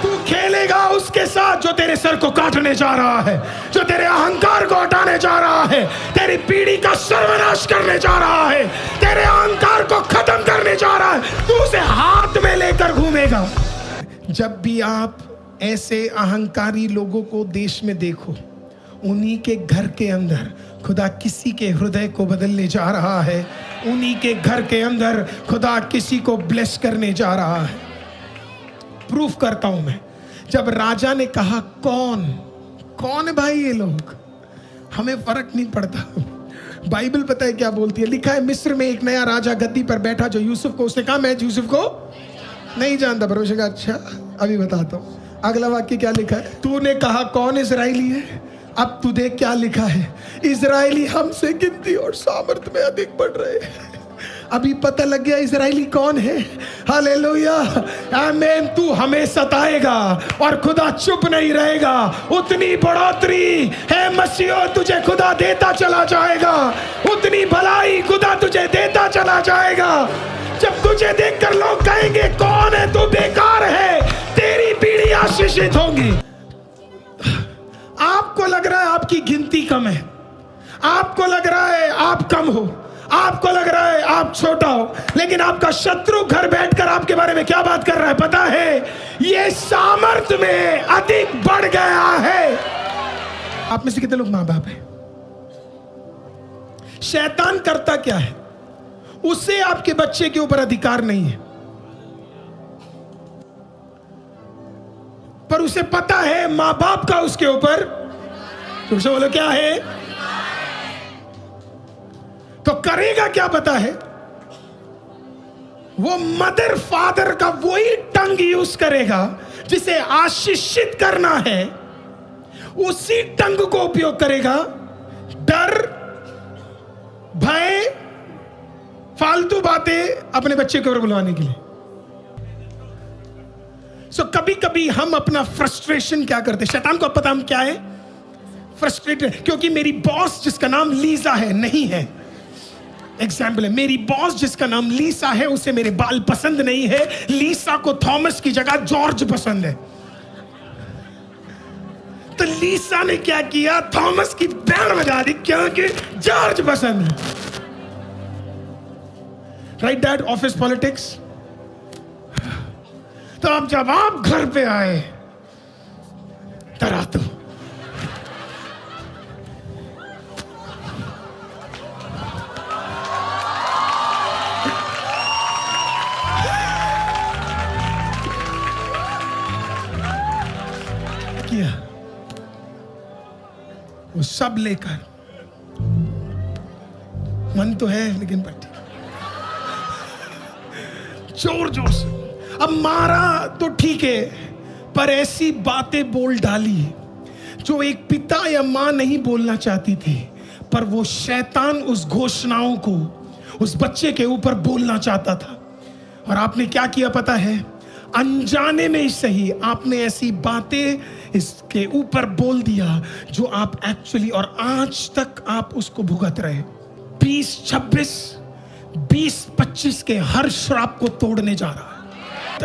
तू खेलेगा उसके साथ जो तेरे सर को काटने जा रहा है, जो तेरे अहंकार को हटाने जा रहा है, तेरी पीढ़ी का सर्वनाश करने जा रहा है, तेरे अहंकार को खत्म करने जा रहा है, तू उसे हाथ में लेकर घूमेगा। जब भी आप ऐसे अहंकारी लोगों को देश में देखो, उन्हीं के घर के अंदर खुदा किसी के हृदय को बदलने जा रहा है, उन्हीं के घर के अंदर खुदा किसी को ब्लेस करने जा रहा है। प्रूफ करता हूं मैं। जब राजा ने कहा कौन कौन है भाई ये लोग, हमें फर्क नहीं पड़ता। बाइबल पता है क्या बोलती है? लिखा है मिस्र में एक नया राजा गद्दी पर बैठा जो यूसुफ को, उसने कहा मैं यूसुफ को नहीं जानता। परमेश्वर का अच्छा अभी बताता हूं। अगला वाक्य क्या लिखा है? तूने कहा कौन इजरायली है, अब तू देख क्या लिखा है, इजरायली हमसे गिनती और सामर्थ में अधिक बढ़ रहे हैं। अभी पता लग गया इजरायली कौन है। हालेलुया, आमीन। तू हमें सताएगा और खुदा चुप नहीं रहेगा। उतनी बढ़ोतरी है मसीहो तुझे खुदा देता चला जाएगा, उतनी भलाई खुदा तुझे देता चला जाएगा। जब तुझे देखकर लोग कहेंगे कौन है तू, बेकार आशीषित होंगी। आपको लग रहा है आपकी गिनती कम है, आपको लग रहा है आप कम हो, आपको लग रहा है आप छोटा हो, लेकिन आपका शत्रु घर बैठकर आपके बारे में क्या बात कर रहा है पता है? ये सामर्थ्य में अधिक बढ़ गया है। आप में से कितने लोग मां बाप हैं? शैतान करता क्या है? उसे आपके बच्चे के ऊपर अधिकार नहीं है, पर उसे पता है मां बाप का उसके ऊपर, तुमसे बोलो क्या है? तो करेगा क्या पता है? वो मदर फादर का वही टंग यूज करेगा जिसे आशीषित करना है, उसी टंग को उपयोग करेगा डर, भय, फालतू बातें अपने बच्चे के ऊपर बुलवाने के लिए। सो कभी कभी हम अपना फ्रस्ट्रेशन क्या करते हैं? शैतान को पता हम क्या है? फ्रस्ट्रेटेड, क्योंकि मेरी बॉस जिसका नाम लीजा है नहीं है। एग्जाम्पल है, मेरी बॉस जिसका नाम लीसा है उसे मेरे बाल पसंद नहीं है, लीसा को थॉमस की जगह जॉर्ज पसंद है। तो लीसा ने क्या किया? थॉमस की बैंड बजा दी क्योंकि जॉर्ज पसंद है। Right that office politics. तो अब जब आप घर पे आए डरा दो, किया वो सब लेकर, मन तो है लेकिन पट्टी जोर जोर से। अब मारा तो ठीक है, पर ऐसी बातें बोल डाली जो एक पिता या मां नहीं बोलना चाहती थी, पर वो शैतान उस घोषणाओं को उस बच्चे के ऊपर बोलना चाहता था। और आपने क्या किया पता है? अनजाने में ही सही, आपने ऐसी बातें इसके ऊपर बोल दिया जो आप एक्चुअली, और आज तक आप उसको भुगत रहे। 2026 2025 के हर श्राप को तोड़ने जा रहा है।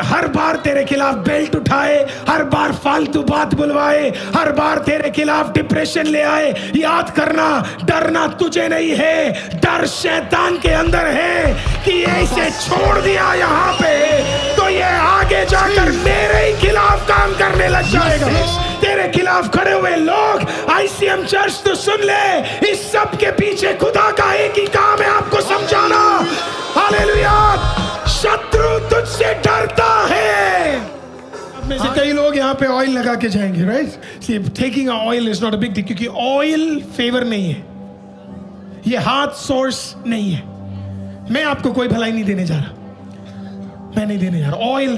हर बार तेरे खिलाफ बेल्ट उठाए, हर बार फालतू बात बुलवाए, हर बार तेरे खिलाफ डिप्रेशन ले आए, याद करना डरना तुझे नहीं है, डर शैतान के अंदर है कि ये इसे छोड़ दिया यहाँ पे तो ये आगे जाकर मेरे ही खिलाफ काम करने लग जाएगा। तेरे खिलाफ खड़े हुए लोग, आईसीएम चर्च तो सुन ले, इस सब के पीछे खुदा का एक ही काम है, आपको समझाना। हालेलुया। शत्रु तुझसे डरता है। अब में से कई लोग यहाँ पे ऑयल लगा के जाएंगे, right? Taking oil is not a big deal, क्योंकि ऑयल फेवर नहीं है, ये हाथ सोर्स नहीं है। मैं आपको कोई भलाई नहीं देने जा रहा, मैं नहीं देने जा रहा oil,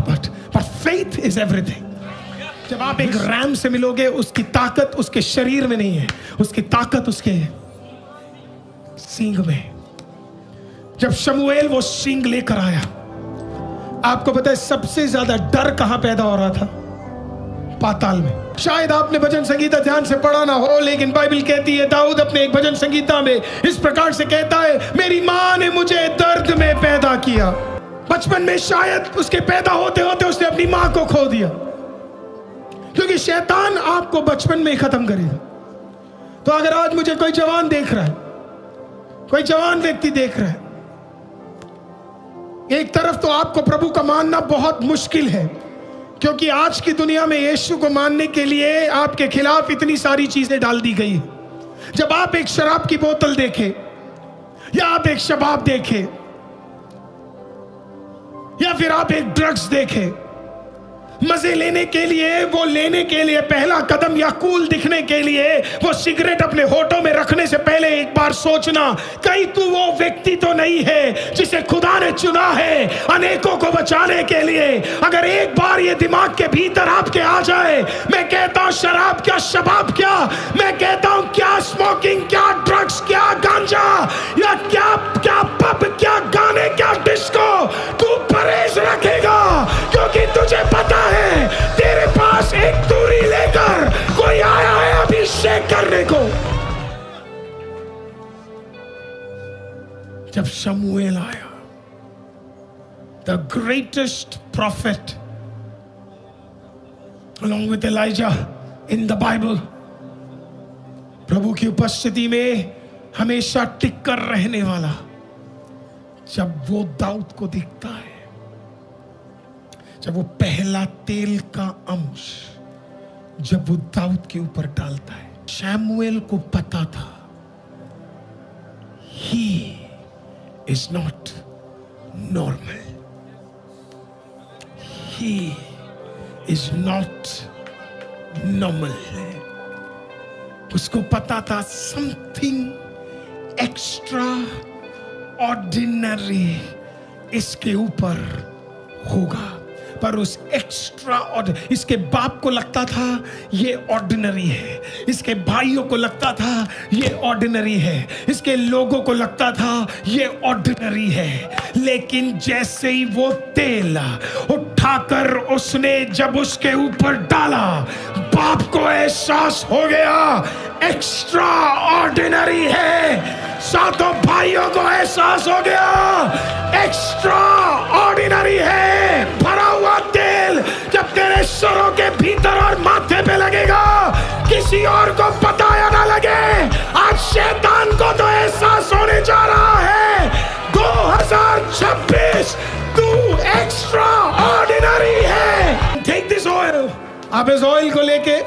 but faith is everything. जब आप एक रैम से मिलोगे, उसकी ताकत उसके शरीर में नहीं है, उसकी ताकत उसके सींग में। जब शमूएल वो सींग लेकर आया, आपको पता है सबसे ज्यादा डर कहां पैदा हो रहा था? पाताल में। शायद आपने भजन संगीता ध्यान से पढ़ा ना हो, लेकिन बाइबल कहती है दाऊद अपने एक भजन संगीता में इस प्रकार से कहता है, मेरी मां ने मुझे दर्द में पैदा किया। बचपन में शायद उसके पैदा होते होते उसने अपनी मां को खो दिया, क्योंकि शैतान आपको बचपन में ही खत्म करेगा। तो अगर आज मुझे कोई जवान देख रहा है, कोई जवान व्यक्ति देख रहा है, एक तरफ तो आपको प्रभु का मानना बहुत मुश्किल है, क्योंकि आज की दुनिया में यीशु को मानने के लिए आपके खिलाफ इतनी सारी चीजें डाल दी गई है। जब आप एक शराब की बोतल देखें, या आप एक शबाब देखें, या फिर आप एक ड्रग्स देखें, मजे लेने के लिए, वो लेने के लिए पहला कदम, या कूल दिखने के लिए वो सिगरेट अपने होठों में रखने से पहले एक बार सोचना, कहीं तू वो व्यक्ति तो नहीं है जिसे खुदा ने चुना है अनेकों को बचाने के लिए। अगर एक बार ये दिमाग के भीतर आपके आ जाए, मैं कहता हूं शराब क्या, शबाब क्या, मैं कहता हूं क्या स्मोकिंग, क्या ड्रग्स, क्या गांजा, या क्या क्या पब, क्या गाने, क्या डिस्को, तू परहेज रखेगा, क्योंकि तुझे पता है तेरे पास एक दूरी लेकर कोई आया है अभिषेक करने को। जब शमूएल आया, the greatest profit along with Elijah in the Bible. प्रभु की उपस्थिति में हमेशा टिक कर रहने वाला, जब वो दाऊद को दिखता है, जब वो पहला तेल का अंश जब वो दाऊद के ऊपर डालता है, शमूएल को पता था he is not normal, he is not normal. उसको पता था something extra ordinary इसके ऊपर होगा, पर उस एक्स्ट्रा ऑर्डिनरी, इसके बाप को लगता था ये ऑर्डिनरी है, इसके भाइयों को लगता था ये ऑर्डिनरी है, इसके लोगों को लगता था ये ऑर्डिनरी है, लेकिन जैसे ही वो तेल उठाकर उसने जब उसके ऊपर डाला, बाप को एहसास हो गया एक्स्ट्रा ऑर्डिनरी है। सातों भाइयों को एहसास हो गया एक्स्ट्रा ऑर्डिनरी है। भरा हुआ तेल जब तेरे सरों के भीतर और माथे पे लगेगा, किसी और को पता या ना लगे, आज शैतान को तो एहसास होने जा रहा है 2026 तू एक्स्ट्रा ऑर्डिनरी है। Take this oil. आप इस ऑयल को लेके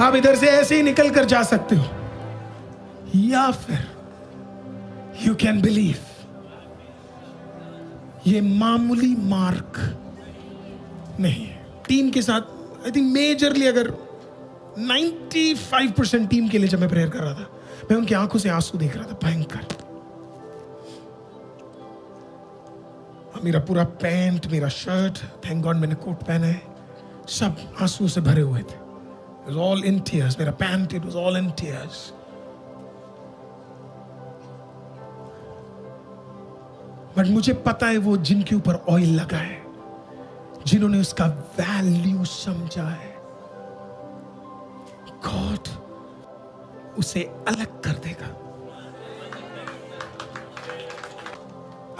आप इधर से ऐसे ही निकल कर जा सकते हो, या फिर यू कैन बिलीव ये मामूली मार्क नहीं है। टीम के साथ आई थिंक मेजरली अगर 95% टीम के लिए जब मैं प्रेयर कर रहा था, मैं उनकी आंखों से आंसू देख रहा था भयंकर। मेरा पूरा पैंट, मेरा शर्ट, थैंक गॉड मैंने कोट पहना है, सब आंसू से भरे हुए थे। It was all in tears. मेरा pant, it was all in tears. But मुझे पता है वो जिनके ऊपर ऑयल लगा है, जिन्होंने उसका वैल्यू समझा है, गॉड उसे अलग कर देगा।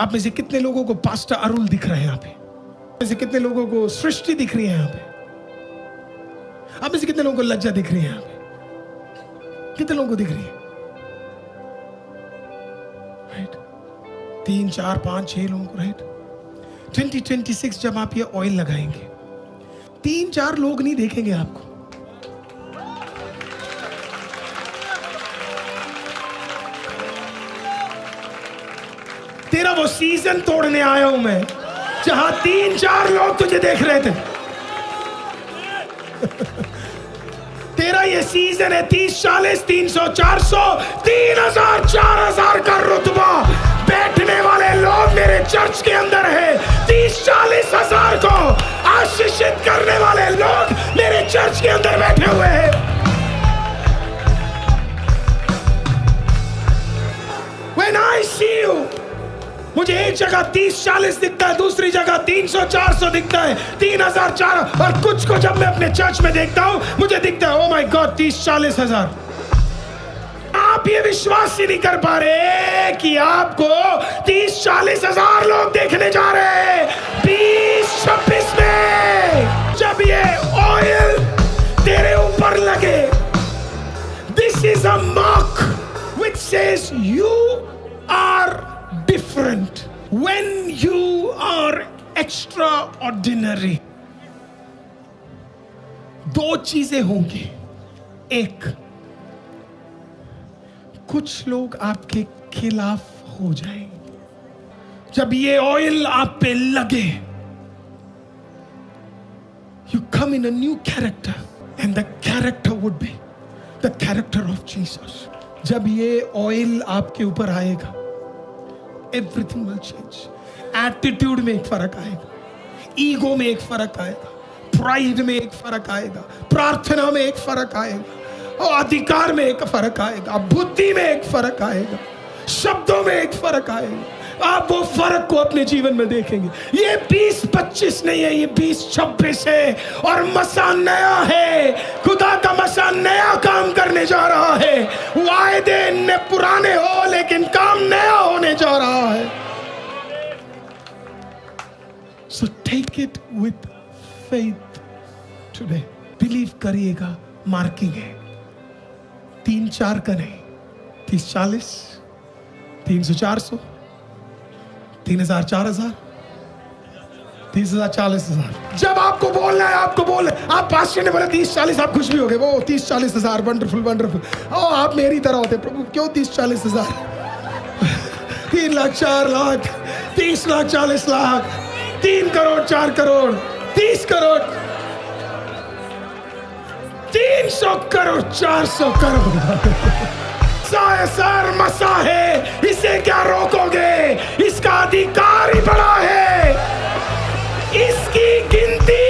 आप में से कितने लोगों को पास्टर अरुल दिख रहे हैं यहाँ पे? आप में से कितने लोगों को सृष्टि दिख रही है यहाँ पे? आप में से कितने लोगों को लज्जा दिख रही है यहाँ पे? कितने लोगों को दिख रही है? राइट, 3, 4, 5, 6 लोगों को। राइट, 2026 जब आप ये ऑयल लगाएंगे, 3-4 लोग नहीं देखेंगे आपको, तेरा वो सीजन तोड़ने आया हूं मैं, जहां 3-4 लोग तुझे देख रहे थे। तेरा ये सीजन है 30, 40, 300, 400, 3000, 4000 का रुतबा बैठने वाले लोग मेरे चर्च के अंदर है। 30-40 हजार को आशीषित करने वाले लोग मेरे चर्च के अंदर बैठे हुए हैं। When I see you, मुझे एक जगह 30-40 दिखता है, दूसरी जगह 300-400 दिखता है, 3000-4000, और कुछ को जब मैं अपने चर्च में देखता हूं मुझे दिखता है ओ माय गॉड 30-40 हजार। आप ये विश्वास ही नहीं कर पा रहे कि आपको 30-40 हजार लोग देखने जा रहे हैं 2026 में। जब ये ऑयल तेरे ऊपर लगे, this is a mark which says you are different. When you are extraordinary, 2 चीजें होंगी। एक, कुछ लोग आपके खिलाफ हो जाएंगे। जब ये ऑयल आप पे लगे, you come in a new character, and the character would be the character of Jesus. जब ये ऑयल आपके ऊपर आएगा, एवरीथिंग विल चेंज। एटीट्यूड में एक फर्क आएगा, ईगो में एक फर्क आएगा, प्राइड में एक फर्क आएगा, प्रार्थना में एक फर्क आएगा, और अधिकार में एक फर्क आएगा, बुद्धि में एक फर्क आएगा, शब्दों में एक फर्क आएगा। आप वो फर्क को अपने जीवन में देखेंगे। ये 2025 नहीं है, ये 2026 है, और मसा नया है। खुदा का मसा नया काम करने जा रहा है। वायदे न पुराने हो, लेकिन काम नया होने जा रहा है। So take it with faith today. Believe करिएगा, मार्किंग है 3-4 का नहीं, 30-40, 300-400, 3000, 4000, 30,000, 40,000। जब आपको बोलना है, आपको बोल, आप पास्टर ने बोला 30-40, आप खुश भी हो गए, वो 30-40 हजार, वंडरफुल वंडरफुल। ओ आप मेरी तरह होते प्रभु, क्यों 30-40 हजार? 3 लाख, 4 लाख, 30 लाख, 40 लाख, 3 करोड़, 4 करोड़, 30 करोड़, 300 करोड़, 400 करोड़। सर मसा है, इसे क्या रोकोगे? इसका अधिकार ही बड़ा है, इसकी गिनती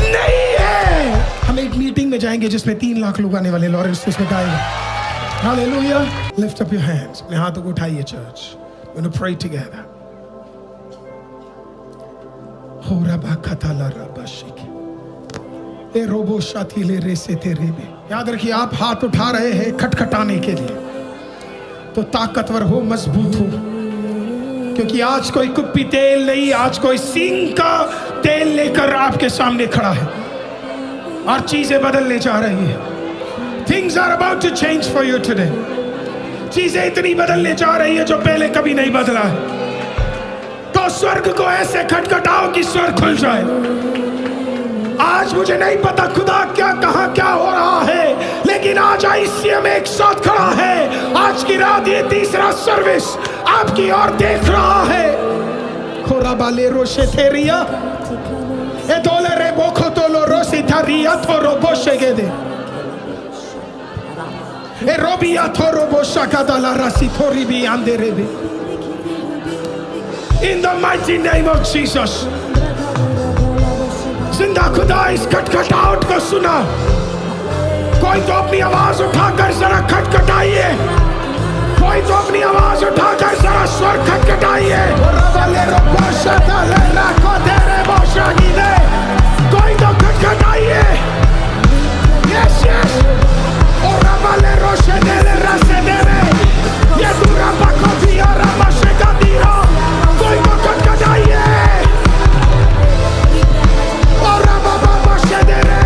नहीं है। हम एक मीटिंग में जाएंगे जिसमें 3 लाख लोग आने वाले, लॉरेंस उसमें गाएगा। Hallelujah. Lift up your hands, अपने हाथों को उठाइए church, we're going to pray together। हो रबा खताला रबा शिकी ए रोबो शाथी ले रे से तेरे में। याद रखिए, आप हाथ उठा रहे हैं खटखटाने के लिए, तो ताकतवर हो, मजबूत हो, क्योंकि आज कोई कुप्पी तेल नहीं, आज कोई सींग का तेल लेकर आपके सामने खड़ा है और चीजें बदलने जा रही है। Things are about to change for you today। चीजें इतनी बदलने जा रही है जो पहले कभी नहीं बदला है। तो स्वर्ग को ऐसे खटखटाओ कि स्वर्ग खुल जाए। आज मुझे नहीं पता खुदा क्या कहां क्या हो रहा है, लेकिन आज आईसीएम एक साथ खड़ा है। आज की रात ये तीसरा सर्विस आपकी ओर देख रहा है। खोरा बाले रोशे थेरिया ए तोले रे बोखो तोलो रोसी थारिया थोरो बोशे गेदे ए रोबिया थोरो बोशा कादाला रासी थोरी भी आंदे रे बे। In the mighty name of Jesus। जिंदा खुदा इस खटखटाहट को सुना। कोई तो अपनी आवाज उठाकर जरा खटखटाइए, कोई तो अपनी आवाज उठाकर जरा स्वर खटखटाइए। कोई तो खटखटाइए। Yes yes. और रबाले रोशे देले रसे देले ये दूरा बाको दिया रबाशे का दिया। कोई तो खटखटाइए। और रबाबा बाशे देले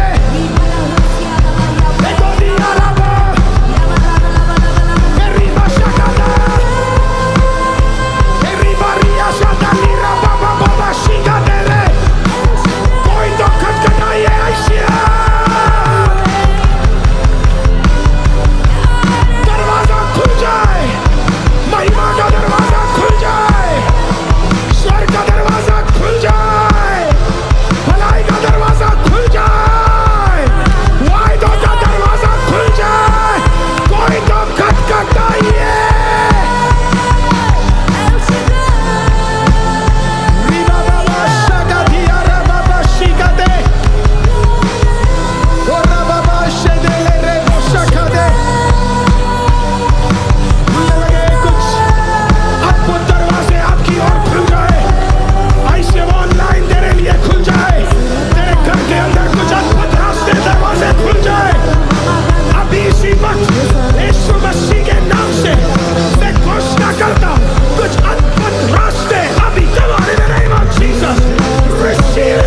एको दिया रबा एरी बाशा कादा एरी बारिया शादाली रबाबा बाबा शिगा देले। कोई तो खटखटाइए। आइशिया दरवाजा खुल जाए, महिमा का दरवाजा खुल जाए, स्वर्ग का दरवाजा खुल जाए, भलाई का दरवाजा खुल जाए, वायदों का दरवाजा खुल जाए। कोई तो खटखटाइए। रीबा बाबा शगा दिया रे बाबा शिगा दे और बाबा शेदे ले रे वो शगा दे। मुझे लगे कुछ अद्भुत दरवाजे आपकी ओर खुल जाए। आईसीएम ऑनलाइन तेरे लिए खुल जाए। तेरे घर के अंदर कुछ अद्भुत रास्ते दरवाजे खुल जाए। अभी इसी वक्त यीशु मसीह के नाम से मैं घोषणा करता हूं, कुछ अद्भुत रास्ते अभी तुम्हारे नहीं मां जीसस रिसीव।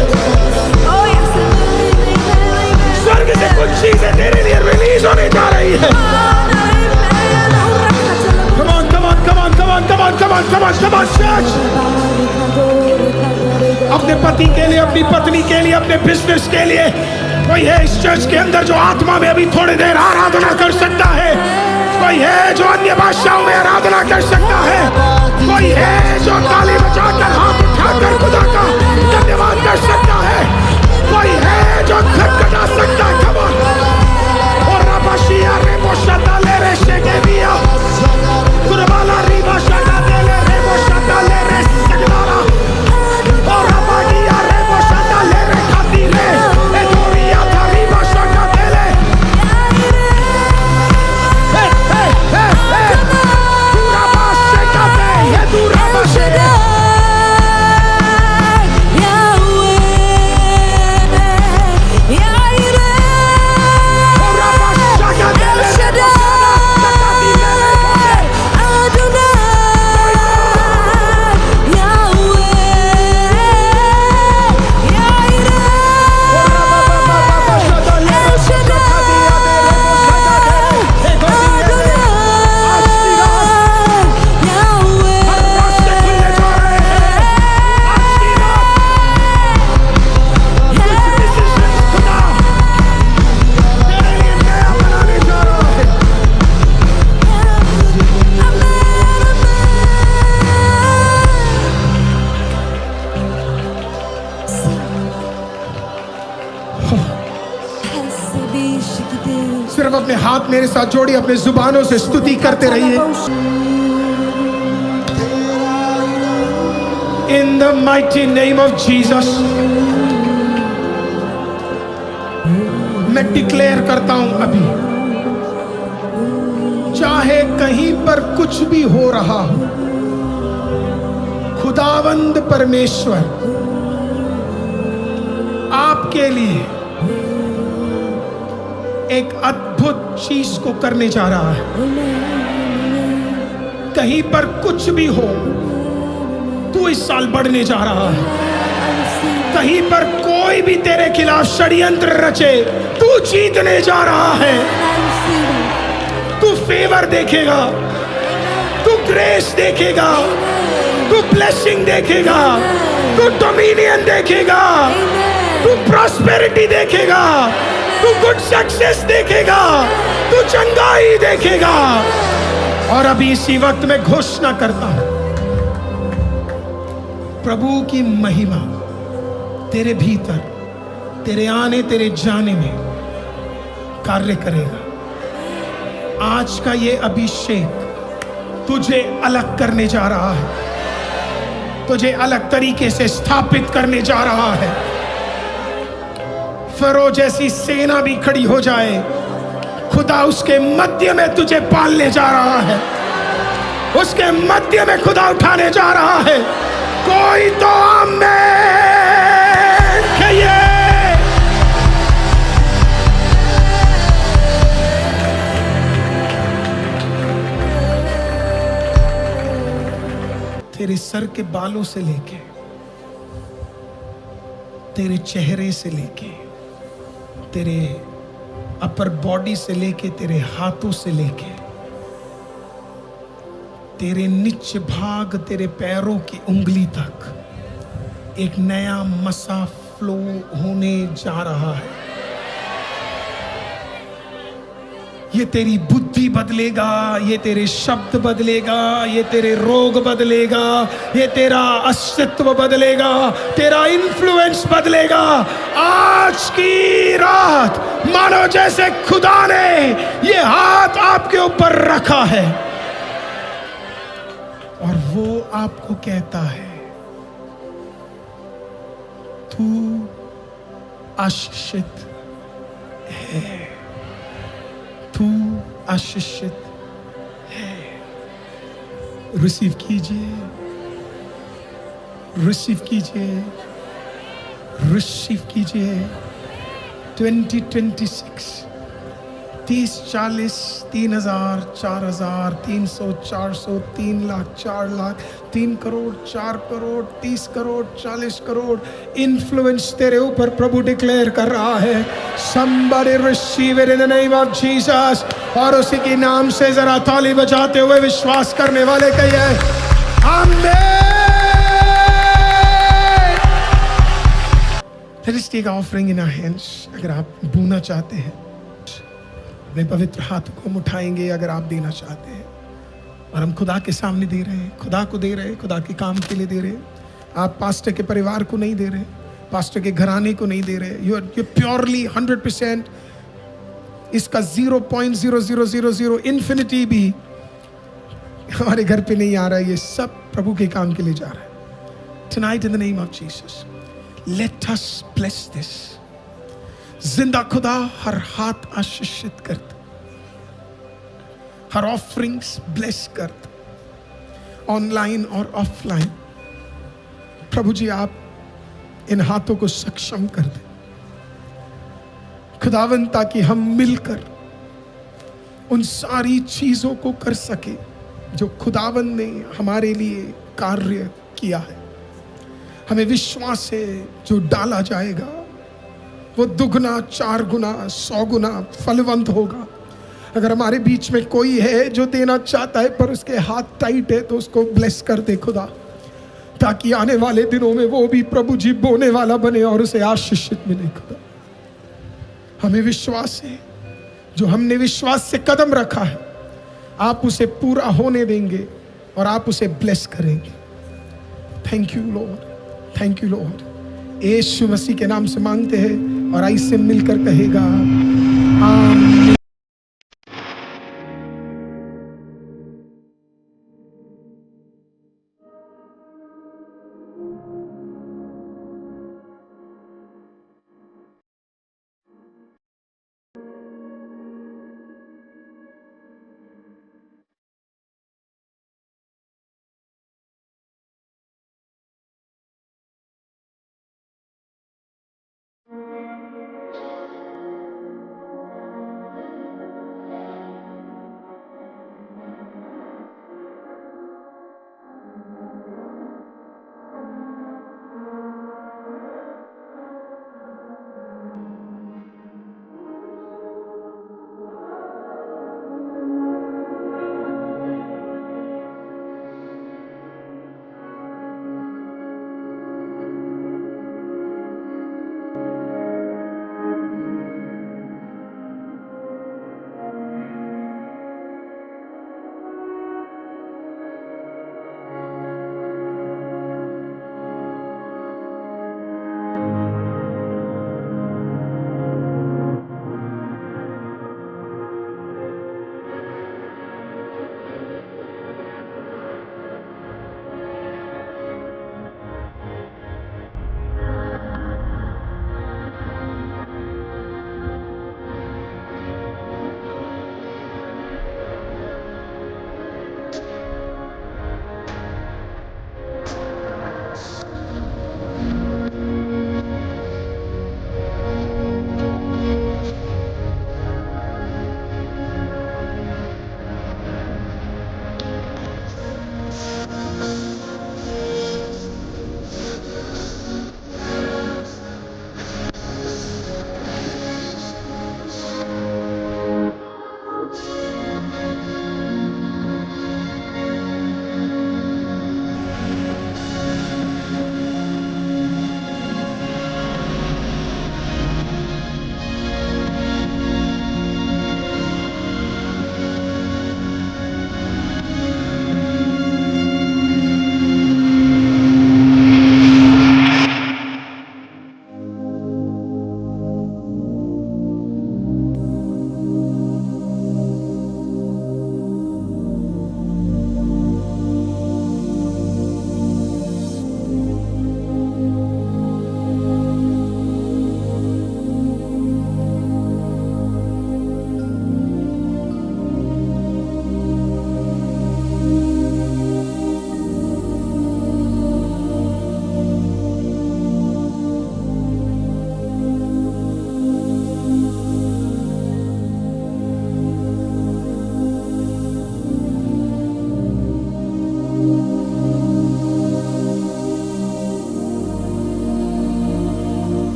स्वर्ग से कुछ चीजें तेरे लिए रिलीज होने जा रही है। Come on, come on, come on, come on, come on, come on, come on, come on, church। अपने पति के लिए, अपनी पत्नी के लिए, अपने बिजनेस के लिए कोई है इस चर्च के अंदर जो आत्मा में अभी थोड़ी देर आराधना कर सकता है। कोई है जो अन्य भाषाओं में आराधना कर सकता है। कोई है जो ताली बजाकर हाथ उठाकर खुदा का धन्यवाद कर सकता है। कोई है जो खटखटा सकता है। Come on। और रबाशिया रे बोशा ले रे शेगेबिया कुरबाला रिबा शगा दे ले रे बोशा ले रे सगदारा और रबागिया रे बोशा ले रे खाती रे ए दोरिया था रिबा शगा दे ले। हे हे हे हे दूरा बाशे का दे ये दूरा बाशे सिर्फ अपने हाथ मेरे साथ जोड़िए, अपने जुबानों से स्तुति करते रहिए। In the mighty name of Jesus मैं डिक्लेयर करता हूं, अभी चाहे कहीं पर कुछ भी हो रहा हो, खुदावंद परमेश्वर आपके लिए एक अद्भुत चीज को करने जा रहा है। कहीं पर कुछ भी हो, तू इस साल बढ़ने जा रहा है। कहीं पर कोई भी तेरे खिलाफ षड्यंत्र रचे, तू जीतने जा रहा है। तू फेवर देखेगा, तू ग्रेस देखेगा, तू ब्लेसिंग देखेगा, तू डोमिनियन देखेगा, तू प्रॉस्पेरिटी देखेगा, तू गुड सक्सेस देखेगा, तू चंगाई देखेगा। और अभी इसी वक्त मैं घोषणा करता हूं, प्रभु की महिमा तेरे भीतर, तेरे आने तेरे जाने में कार्य करेगा। आज का ये अभिषेक तुझे अलग करने जा रहा है, तुझे अलग तरीके से स्थापित करने जा रहा है। फरो जैसी सेना भी खड़ी हो जाए, खुदा उसके मध्य में तुझे पालने जा रहा है। उसके मध्य में खुदा उठाने जा रहा है। कोई तो आमीन कहिए। तेरे सर के बालों से लेके, तेरे चेहरे से लेके, तेरे अपर बॉडी से लेके, तेरे हाथों से लेके, तेरे नीचे भाग, तेरे पैरों की उंगली तक एक नया मसा फ्लो होने जा रहा है। ये तेरी बुद्धि बदलेगा, ये तेरे शब्द बदलेगा, ये तेरे रोग बदलेगा, ये तेरा अस्तित्व बदलेगा, तेरा इन्फ्लुएंस बदलेगा। आज की रात मानो जैसे खुदा ने ये हाथ आपके ऊपर रखा है और वो आपको कहता है, तू आशीषित है, तू आशीषित है। रिसीव कीजिए, रिसीव कीजिए, रिसीव कीजिए। 2026 30, 40, 3,000, 4,000, 300, 400, 3 लाख, 4 लाख, 3 करोड़, 4 करोड़, 30 करोड़, 40 करोड़ इन्फ्लुएंस तेरे ऊपर प्रभु डिक्लेयर कर रहा है। Somebody receive it in the name of Jesus। और उसी के नाम से जरा ताली बजाते हुए विश्वास करने वाले कहिए आमीन। Let us take offering in our hands। अगर आप बोना चाहते हैं, अपने पवित्र हाथों को हम उठाएंगे अगर आप देना चाहते हैं। और हम खुदा के सामने दे रहे हैं, खुदा को दे रहे हैं, खुदा के काम के लिए दे रहे हैं। आप पास्टर के परिवार को नहीं दे रहे, पास्टर के घराने को नहीं दे रहे। You purely 100%। इसका 0.0000 इन्फिनिटी भी हमारे घर पे नहीं आ रहा है। ये सब प्रभु के काम के लिए जा रहा है। Tonight in the name of Jesus, let us bless this। जिंदा खुदा हर हाथ आशीषित करता, हर ऑफरिंग्स ब्लेस करता, ऑनलाइन और ऑफलाइन। प्रभु जी आप इन हाथों को सक्षम कर दे खुदावन, ताकि हम मिलकर उन सारी चीजों को कर सके जो खुदावन ने हमारे लिए कार्य किया है। हमें विश्वास है जो डाला जाएगा वो दुगना, 4 गुना, 100 गुना फलवंत होगा। अगर हमारे बीच में कोई है जो देना चाहता है पर उसके हाथ टाइट है, तो उसको ब्लेस कर दे खुदा, ताकि आने वाले दिनों में वो भी प्रभु जी बोने वाला बने और उसे आशीषित मिले खुदा। हमें विश्वास है, जो हमने विश्वास से कदम रखा है, आप उसे पूरा होने देंगे और आप उसे ब्लेस करेंगे। Thank you lord, thank you lord. यीशु मसीह के नाम से मांगते हैं और ऐसे मिलकर कहेगा आमीन।